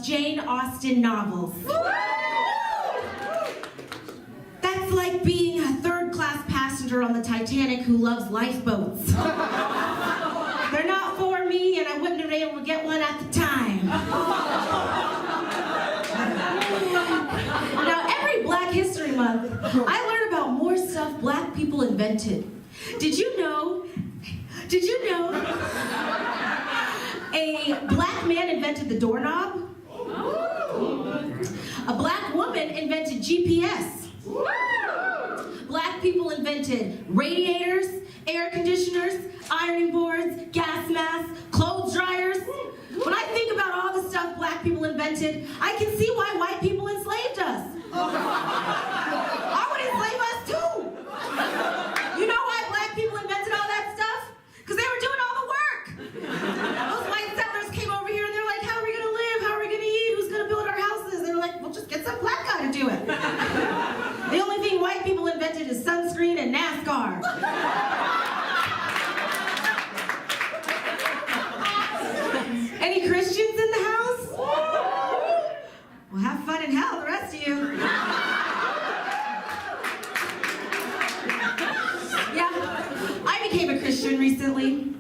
Jane Austen novels. That's like being a third-class passenger on the Titanic who loves lifeboats. They're not for me, and I wouldn't have been able to get one at the time. Now, every Black History Month, I learn about more stuff Black people invented. Did you know a Black man invented the doorknob? A Black woman invented GPS. Black people invented radiators, air conditioners, ironing boards, gas masks, clothes dryers. When I think about all the stuff Black people invented, I can see why white people enslaved us. I would enslave us too. You know why Black people invented all that stuff? Because they were doing all the work. Those white settlers came over here and they're like, how are we going to live? How are we going to eat? Who's going to build our houses? They were like, well, just get some Black guy to do it. The only thing white people invented is sunscreen and NASCAR. Any Christians in the house? Well, have fun in hell, the rest of you. Yeah, I became a Christian recently.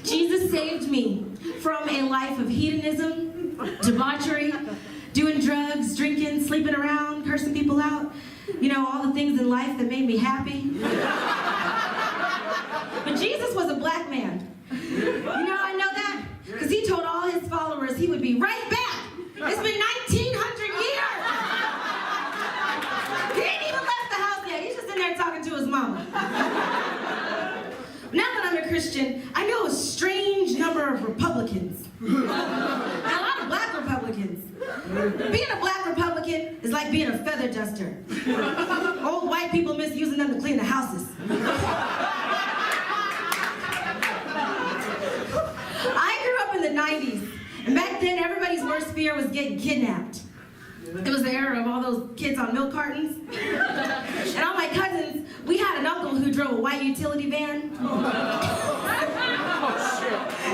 Jesus saved me from a life of hedonism, debauchery, doing drugs, drinking, sleeping around, cursing people out. You know, all the things in life that made me happy. But Jesus was a Black man. You know how I know that? Because he told all his followers he would be right back. It's been 1,900 years. He ain't even left the house yet. He's just in there talking to his mama. Now that I'm a Christian, I know a strange number of Republicans. And a lot of Black Republicans. Being a Black Republican is like being a feather duster. Old white people miss using them to clean the houses. I grew up in the 90s, and back then everybody's worst fear was getting kidnapped. It was the era of all those kids on milk cartons. And all my cousins, we had an uncle who drove a white utility van.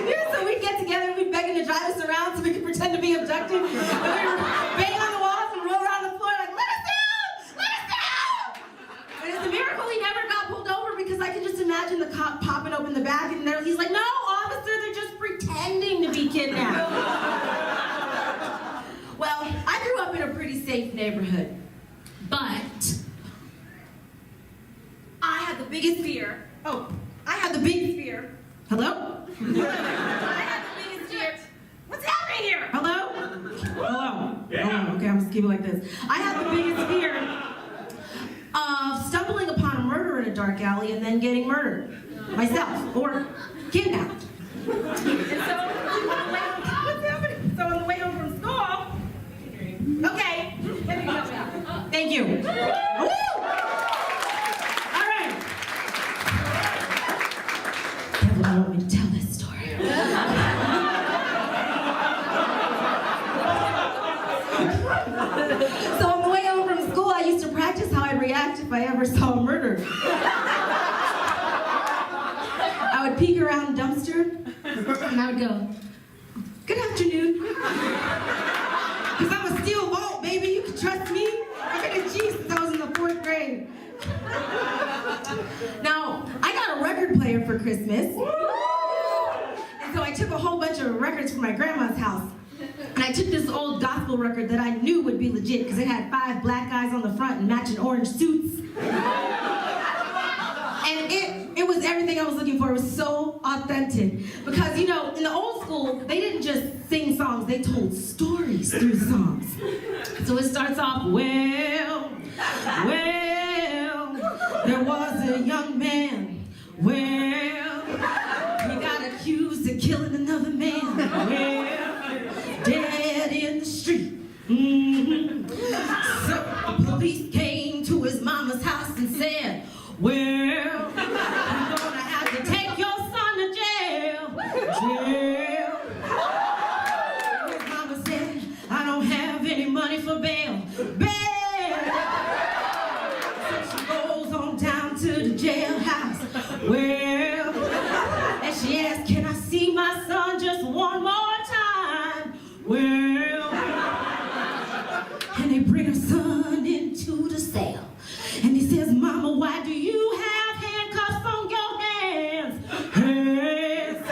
Yeah, so we'd get together and we'd beg him to drive us around so we could pretend to be abducted. And we were banging on the walls and roll around the floor like, let us down! Let us down! And it's a miracle he never got pulled over because I could just imagine the cop popping open the back and he's like, no, officer, they're just pretending to be kidnapped. Well, I grew up in a pretty safe neighborhood, but I had the biggest fear. Oh, I had the biggest fear. Hello? I had the biggest fear. What's happening here? Hello? Hello? Yeah. Oh, okay, I'm just keep it like this. I had the biggest fear of stumbling upon a murder in a dark alley and then getting murdered myself or kidnapped. And so on the way home from school, okay, let me go now. Thank you. Woo! All right. Devil, I want me to tell this story. So on the way home from school, I used to practice how I'd react if I ever saw a murder. I would peek around a dumpster, and I would go, good afternoon. Because I'm a steel vault, baby. You can trust me. I've been a G since I was in the 4th grade. Now, I got a record player for Christmas. And so I took a whole bunch of records from my grandma's house. And I took this old gospel record that I knew would be legit because it had 5 Black guys on the front in matching orange suits. And it was everything I was looking for. It was so authentic. Because, you know, in the old school, they didn't just sing songs, they told stories through songs. So it starts off, well, there was a young man, well, he got accused of killing another man, well, dead in the street. So the police came to his mama's house and said, well, you're gonna have to take your son to jail. Jail. His mama said, I don't have any money for bail. Bail. So she goes on down to the jailhouse. Well, and she asked, can I see my son just one more time? Well, says, Mama, why do you have handcuffs on your hands? Hands.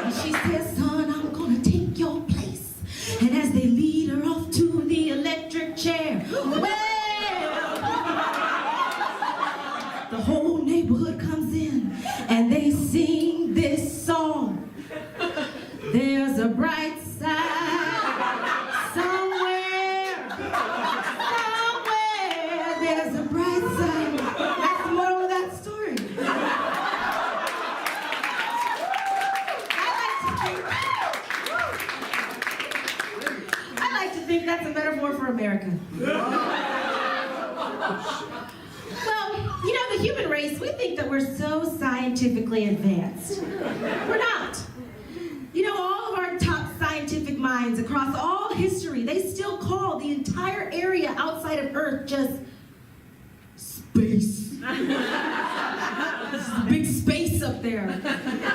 And she says, son, I'm gonna take your place. And as they lead her off to the electric chair, well, the whole neighborhood comes in and they sing this song. There's a bright side somewhere, somewhere. There's a bright side. That's the moral of that story. I like to think that's a metaphor for America. Well, you know, the human race, we think that we're so scientifically advanced. We're not. You know, all of our top scientific minds across all history, they still call the entire area outside of Earth just space. This is a big space up there.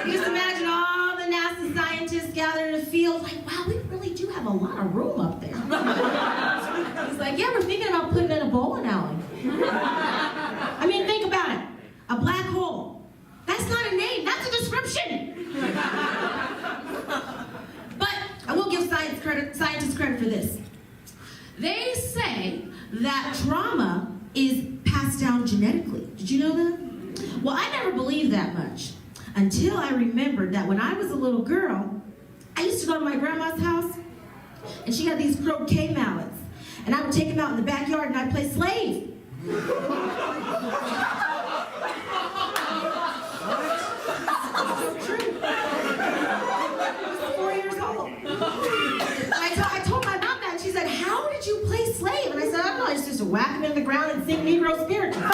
You just imagine all the NASA scientists gathered in a field, like, wow, we really do have a lot of room up there. He's like, yeah, we're thinking about putting in a bowling alley. I mean, think about it. A black hole. That's not a name, that's a description. But I will give scientists credit for this. They say that trauma is passed down genetically. Did you know that? Well, I never believed that much until I remembered that when I was a little girl, I used to go to my grandma's house and she had these croquet mallets. And I would take them out in the backyard and I'd play slave. True. I was 4 years old. I told my mom that, and she said, how did you play slave? And I said, I don't know, I just whack them in the ground and sing Negro spirituals.